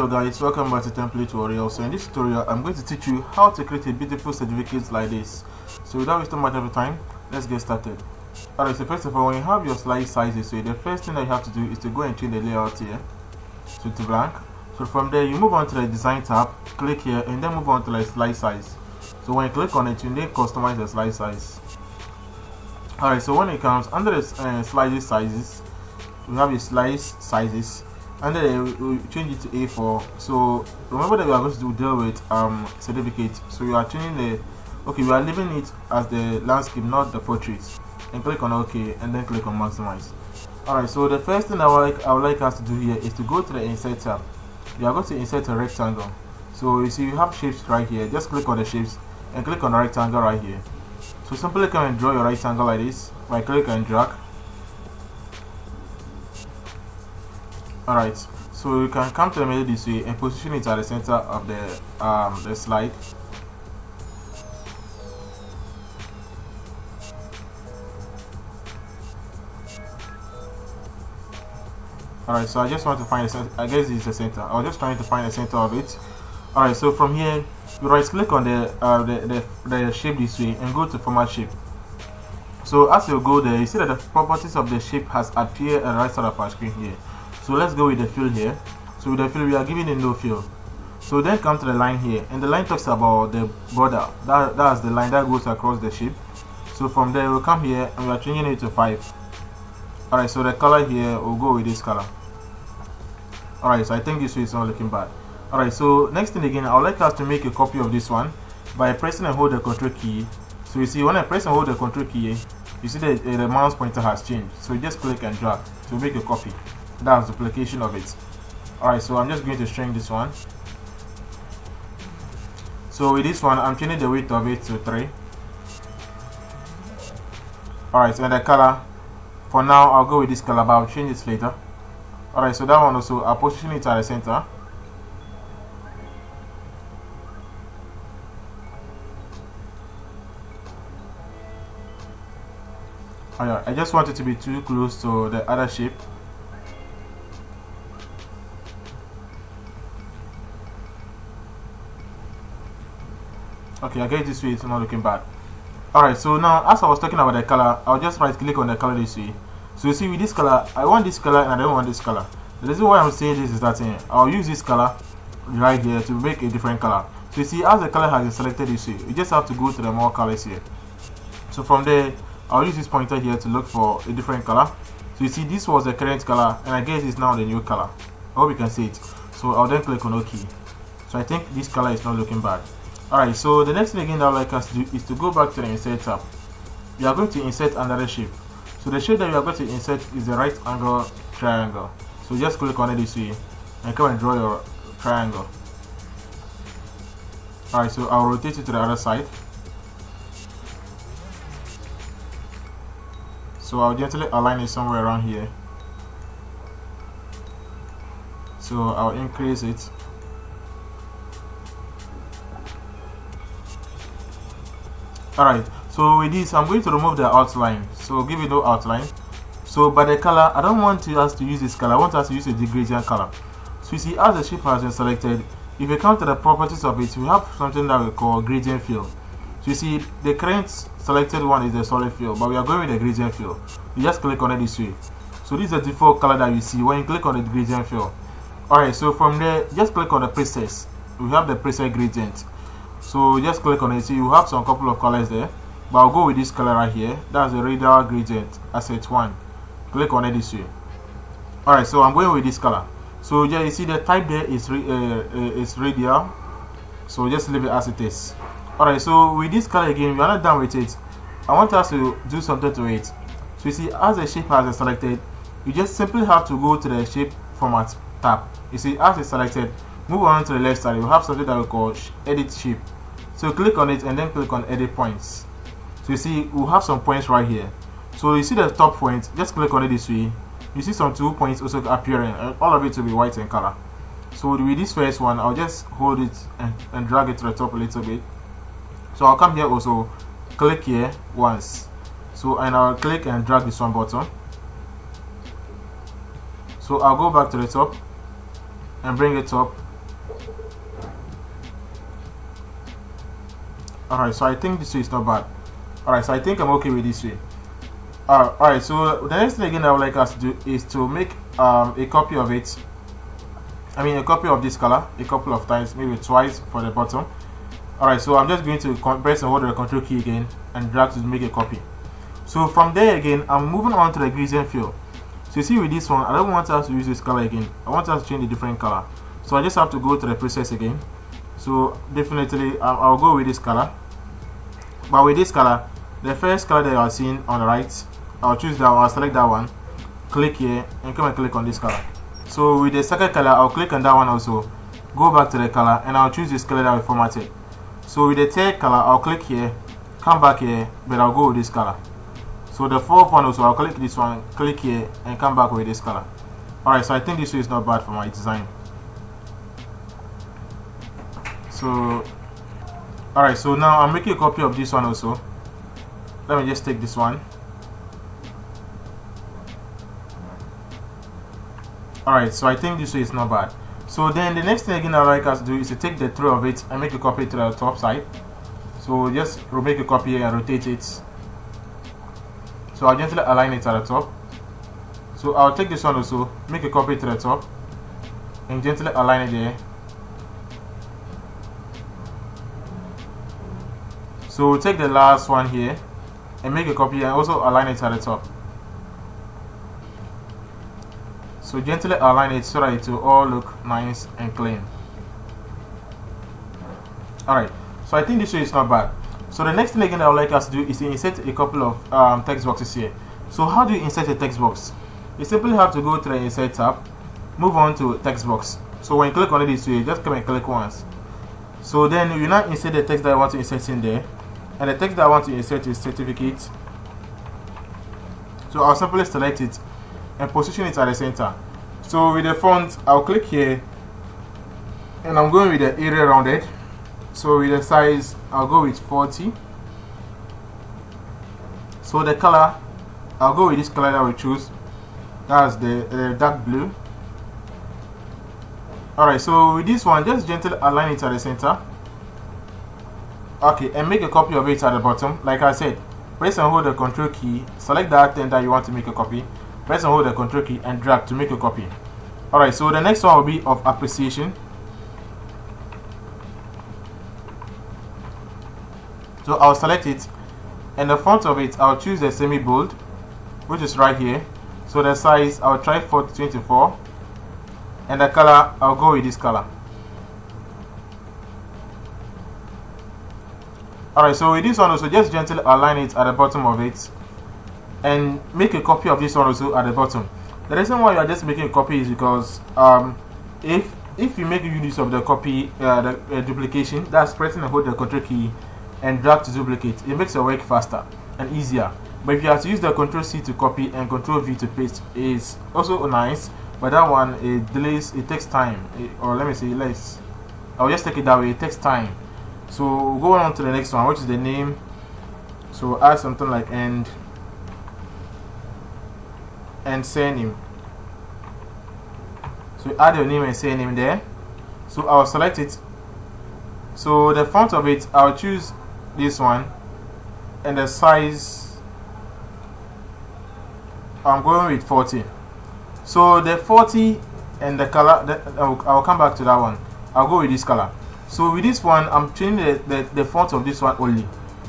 Hello guys, welcome back to template tutorial. So in this tutorial I'm going to teach you how to create a beautiful certificate like this. So without wasting much of your time, let's get started. Alright, so first of all, when you have your slide sizes, so the first thing that you have to do is to go and change the layout here to blank. So from there you move on to the design tab, click here and then move on to the slide size. So when you click on it, you need to customize the slide size. Alright, so when it comes under the slide sizes, we have the slide sizes. And then we change it to A4. So remember that we are going to deal with certificate. So you are changing we are leaving it as the landscape, not the portrait. And click on OK and then click on maximize. Alright, so the first thing I would like us to do here is to go to the insert tab. You are going to insert a rectangle. So you see you have shapes right here. Just click on the shapes and click on the rectangle right here. So simply come and draw your rectangle like this by click and drag. Alright, so you can come to the middle this way and position it at the center of the slide. Alright, so I just want to find the center. I guess it's the center. I was just trying to find the center of it. Alright, so from here you right click on the shape this way and go to format shape. So as you go there, you see that the properties of the shape has appeared at the right side of our screen here. So let's go with the fill here. So with the fill we are giving a no fill. So then come to the line here, and the line talks about the border. That's the line that goes across the shape. So from there we'll come here and we are changing it to 5. Alright, so the color here will go with this color. Alright, so I think this way is not looking bad. Alright, so next thing again, I would like us to make a copy of this one by pressing and hold the control key. So you see when I press and hold the control key, you see that the mouse pointer has changed. So you just click and drag to make a copy. That's duplication of it. Alright, so I'm just going to shrink this one. So with this one I'm changing the weight of it to 3. Alright, so and the color, for now I'll go with this color, but I'll change it later. Alright, so that one also, I'll position it at the center. Alright, I just want it to be too close to the other shape. Okay, I get this way, it's not looking bad. Alright, so now as I was talking about the color, I'll just right click on the color this way. So you see with this color, I want this color and I don't want this color. The reason why I'm saying this is that I'll use this color right here to make a different color. So you see as the color has been selected this way, you just have to go to the more colors here. So from there, I'll use this pointer here to look for a different color. So you see this was the current color and I guess it's now the new color. I hope you can see it. So I'll then click on OK. So I think this color is not looking bad. Alright, so the next thing again that I would like us to do is to go back to the insert tab. We are going to insert another shape. So the shape that we are going to insert is the right angle triangle. So just click on it this way and come and draw your triangle. Alright, so I'll rotate it to the other side. So I'll gently align it somewhere around here. So I'll increase it. Alright, so with this I'm going to remove the outline. So give it no outline. So by the color, I don't want us to use this color, I want us to use a gradient color. So you see as the shape has been selected, if you come to the properties of it, we have something that we call gradient fill. So you see the current selected one is the solid fill, but we are going with the gradient fill. You just click on it this way. So this is the default color that you see when you click on the gradient fill. Alright, so from there just click on the presets. We have the preset gradient. So just click on it. So you have some couple of colors there, but I'll go with this color right here. That's the radial gradient asset 1. Click on it this way. Alright, so I'm going with this color. So yeah, you see the type there is radial. So just leave it as it is. Alright, so with this color again, we are not done with it. I want us to do something to it. So you see as the shape has been selected, you just simply have to go to the shape format tab. You see as it's selected, move on to the left side. You have something that we call edit shape. So click on it and then click on edit points. So you see we'll have some points right here. So you see the top point, just click on it this way. You see some 2 points also appearing, and all of it will be white in color. So with this first one, I'll just hold it and drag it to the top a little bit. So I'll come here also, click here once. So and I'll click and drag this one button. So I'll go back to the top and bring it up Alright, so I think this way is not bad. Alright, so I think I'm okay with this way. Alright, so the next thing again I would like us to do is to make a copy of it. I mean a copy of this color a couple of times, maybe twice for the bottom. Alright, so I'm just going to press and hold the control key again and drag to make a copy. So from there again, I'm moving on to the gradient fill. So you see with this one, I don't want us to use this color again. I want us to change a different color. So I just have to go to the process again. So definitely I'll go with this color. But with this color, the first color that you are seeing on the right, I'll choose that one, I'll select that one, click here and come and click on this color. So with the second color, I'll click on that one also, go back to the color and I'll choose this color that we formatted. So with the third color, I'll click here, come back here, but I'll go with this color. So the fourth one also, I'll click this one, click here and come back with this color. Alright, so I think this way is not bad for my design. So alright, so now I'm making a copy of this one also. Let me just take this one. Alright, so I think this way is not bad. So then the next thing again I'd like us to do is to take the three of it and make a copy to the top side. So just make a copy here and rotate it. So I'll gently align it at the top. So I'll take this one also, make a copy to the top and gently align it there. So we'll take the last one here and make a copy and also align it at the top. So gently align it so that it will all look nice and clean. Alright, so I think this way is not bad. So the next thing again I would like us to do is to insert a couple of text boxes here. So how do you insert a text box? You simply have to go to the insert tab, move on to text box. So when you click on it this way, just come and click once. So then you now insert the text that I want to insert in there. And the text that I want to insert is certificate. So I'll simply select it and position it at the center. So with the font, I'll click here and I'm going with the area rounded. So with the size, I'll go with 40. So the color, I'll go with this color that we choose. That's the dark blue. Alright, so with this one, just gently align it at the center. Okay, and make a copy of it at the bottom. Like I said, press and hold the control key, select that thing that you want to make a copy, press and hold the control key and drag to make a copy. Alright, so the next one will be of appreciation. So I'll select it and the font of it, I'll choose the semi-bold, which is right here. So the size, I'll try 424 and the color, I'll go with this color. Alright, so with this one also, just gently align it at the bottom of it and make a copy of this one also at the bottom. The reason why you are just making a copy is because if you make use of the copy, the duplication, that's pressing and hold the control key and drag to duplicate, it makes your work faster and easier. But if you have to use the control C to copy and control V to paste, it's also nice, but that one it delays, it takes time, or let me say less. I'll just take it that way, it takes time. So we'll go on to the next one, which is the name. So add something like and surname. So add your name and surname there. So I'll select it. So the font of it, I'll choose this one, and the size, I'm going with 40. So the 40 and the color, I'll come back to that one. I'll go with this color. So with this one, I'm changing the font of this one only.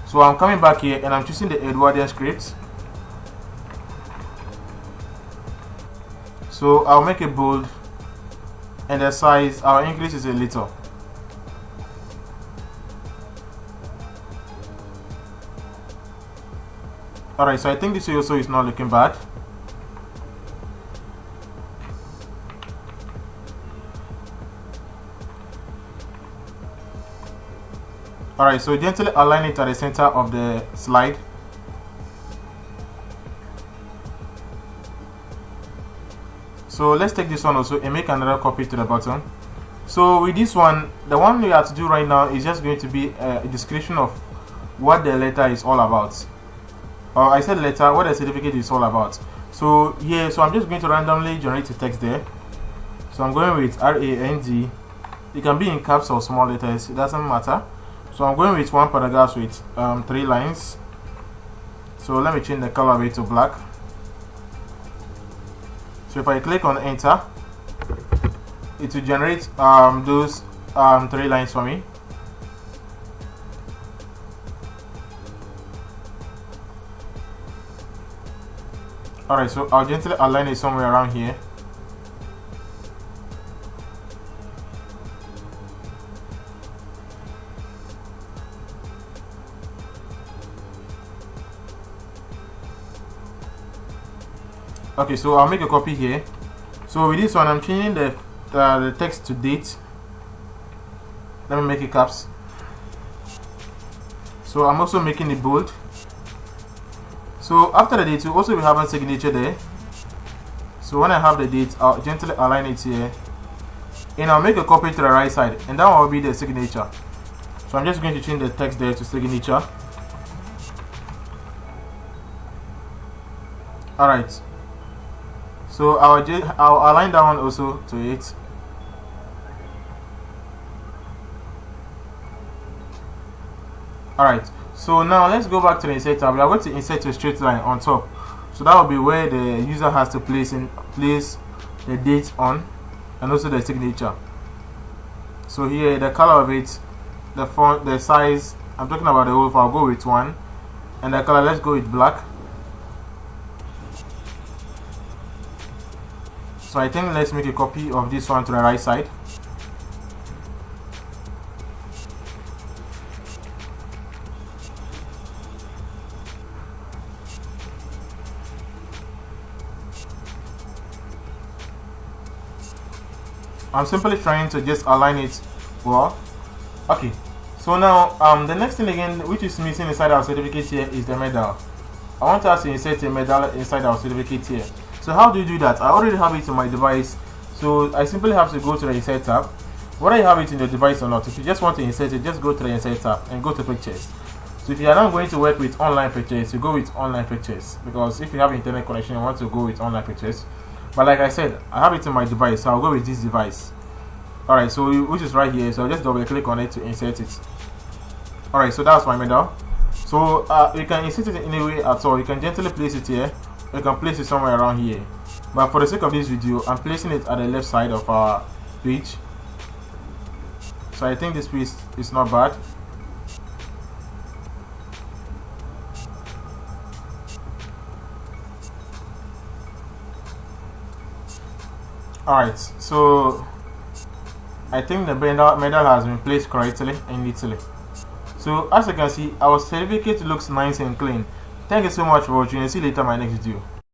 So I'm coming back here and I'm choosing the Edwardian script. So I'll make it bold and the size, I'll increase it a little. Alright, so I think this also is not looking bad. Alright, so gently align it at the center of the slide. So let's take this one also and make another copy to the bottom. So with this one, the one we have to do right now is just going to be a description of what the letter is all about. Or I said letter, what the certificate is all about. So here, so I'm just going to randomly generate a text there. So I'm going with RAND. It can be in caps or small letters, it doesn't matter. So I'm going with one paragraph with 3 lines. So let me change the color of it to black. So if I click on enter, it will generate those 3 lines for me. Alright, so I'll gently align it somewhere around here. Okay, so I'll make a copy here. So with this one, I'm changing the text to date. Let me make it caps. So I'm also making it bold. So after the date, we also will have a signature there. So when I have the date, I'll gently align it here, and I'll make a copy to the right side, and that one will be the signature. So I'm just going to change the text there to signature. Alright, so I'll align that one also to it. Alright, so now let's go back to the insert tab. We are going to insert a straight line on top. So that will be where the user has to place the date on, and also the signature. So here, the color of it, the font, the size, I'm talking about the whole. I'll go with 1, and the color, let's go with black. So I think let's make a copy of this one to the right side. I'm simply trying to just align it well. Okay, so now the next thing again which is missing inside our certificate here is the medal. I want us to insert a medal inside our certificate here. So how do you do that? I already have it on my device, so I simply have to go to the insert tab. Whether you have it in the device or not, if you just want to insert it, just go to the insert tab and go to pictures. So if you are not going to work with online pictures, you go with online pictures, because if you have internet connection, you want to go with online pictures. But like I said, I have it in my device, so I'll go with this device. Alright, so which is right here, so I'll just double click on it to insert it. Alright, so that's my medal. So you can insert it in any way at all. You can gently place it here, you can place it somewhere around here. But for the sake of this video, I'm placing it at the left side of our page. So I think this piece is not bad. Alright, so I think the medal has been placed correctly and neatly. So as you can see, our certificate looks nice and clean. Thank you so much for watching, and see you later in my next video.